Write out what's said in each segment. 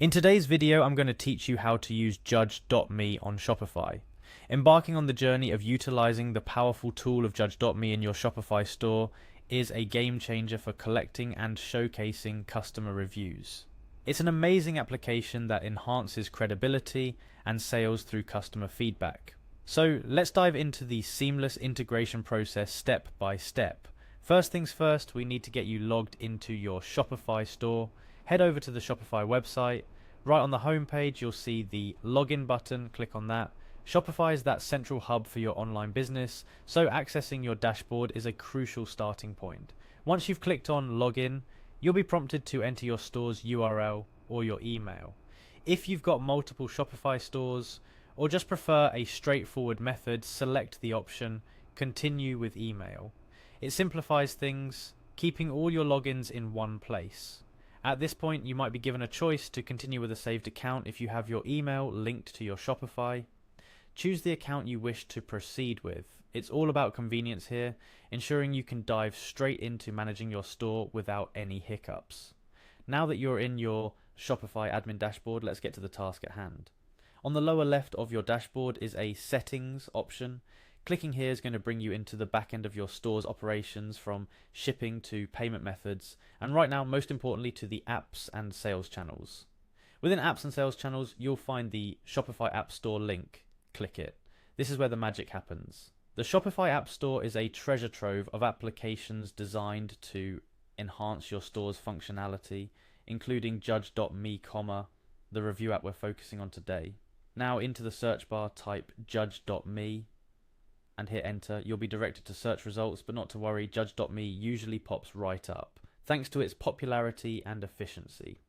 In today's video, I'm going to teach you how to use Judge.me on Shopify. Embarking on the journey of utilizing the powerful tool of Judge.me in your Shopify store is a game changer for collecting and showcasing customer reviews. It's an amazing application that enhances credibility and sales through customer feedback. So let's dive into the seamless integration process step by step. First things first, we need to get you logged into your Shopify store. Head over to the Shopify website. Right on the home page, you'll see the login button. Click on that. Shopify is that central hub for your online business, so accessing your dashboard is a crucial starting point. Once you've clicked on login, you'll be prompted to enter your store's URL or your email. If you've got multiple Shopify stores or just prefer a straightforward method, select the option Continue with Email. It simplifies things, keeping all your logins in one place. At this point, you might be given a choice to continue with a saved account if you have your email linked to your Shopify. Choose the account you wish to proceed with. It's all about convenience here, ensuring you can dive straight into managing your store without any hiccups. Now that you're in your Shopify admin dashboard, let's get to the task at hand. On the lower left of your dashboard is a Settings option. Clicking here is going to bring you into the back end of your store's operations, from shipping to payment methods, and right now, most importantly, to the apps and sales channels. Within apps and sales channels, you'll find the Shopify App Store link. Click it. This is where the magic happens. The Shopify App Store is a treasure trove of applications designed to enhance your store's functionality, including Judge.me, the review app we're focusing on today. Now into the search bar, type Judge.me and hit enter. You'll be directed to search results, but not to worry, Judge.me usually pops right up, thanks to its popularity and efficiency.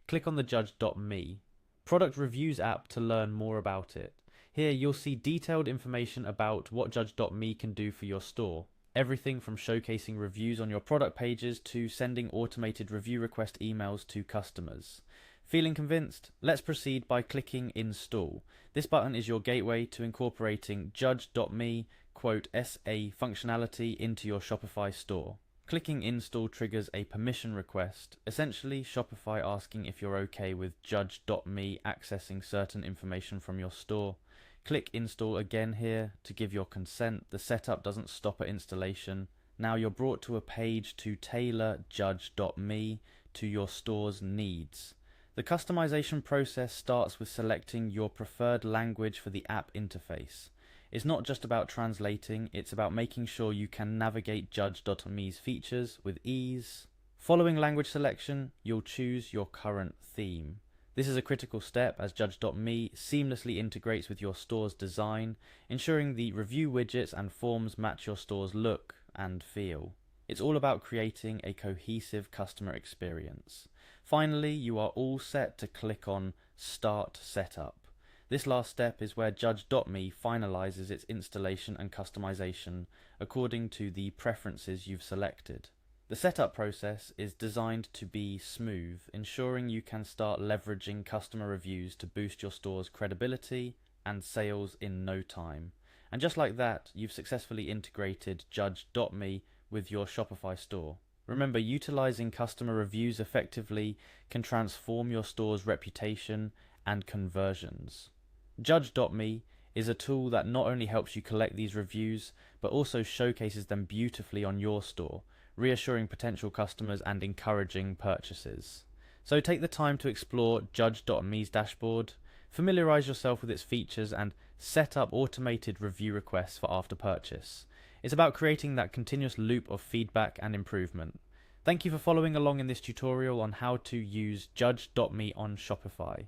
Click on the Judge.me product reviews app to learn more about it. Here you'll see detailed information about what Judge.me can do for your store. Everything from showcasing reviews on your product pages to sending automated review request emails to customers. Feeling convinced? Let's proceed by clicking Install. This button is your gateway to incorporating Judge.me SA functionality into your Shopify store. Clicking Install triggers a permission request, essentially Shopify asking if you're okay with Judge.me accessing certain information from your store. Click Install again here to give your consent. The setup doesn't stop at installation. Now you're brought to a page to tailor Judge.me to your store's needs. The customization process starts with selecting your preferred language for the app interface. It's not just about translating, it's about making sure you can navigate Judge.me's features with ease. Following language selection, you'll choose your current theme. This is a critical step as Judge.me seamlessly integrates with your store's design, ensuring the review widgets and forms match your store's look and feel. It's all about creating a cohesive customer experience. Finally, you are all set to click on Start Setup. This last step is where Judge.me finalizes its installation and customization according to the preferences you've selected. The setup process is designed to be smooth, ensuring you can start leveraging customer reviews to boost your store's credibility and sales in no time. And just like that, you've successfully integrated Judge.me with your Shopify store. Remember, utilizing customer reviews effectively can transform your store's reputation and conversions. Judge.me is a tool that not only helps you collect these reviews, but also showcases them beautifully on your store, reassuring potential customers and encouraging purchases. So take the time to explore Judge.me's dashboard, familiarize yourself with its features, and set up automated review requests for after purchase. It's about creating that continuous loop of feedback and improvement. Thank you for following along in this tutorial on how to use Judge.me on Shopify.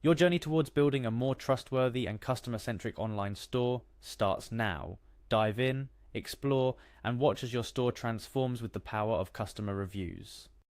Your journey towards building a more trustworthy and customer-centric online store starts now. Dive in, explore, and watch as your store transforms with the power of customer reviews.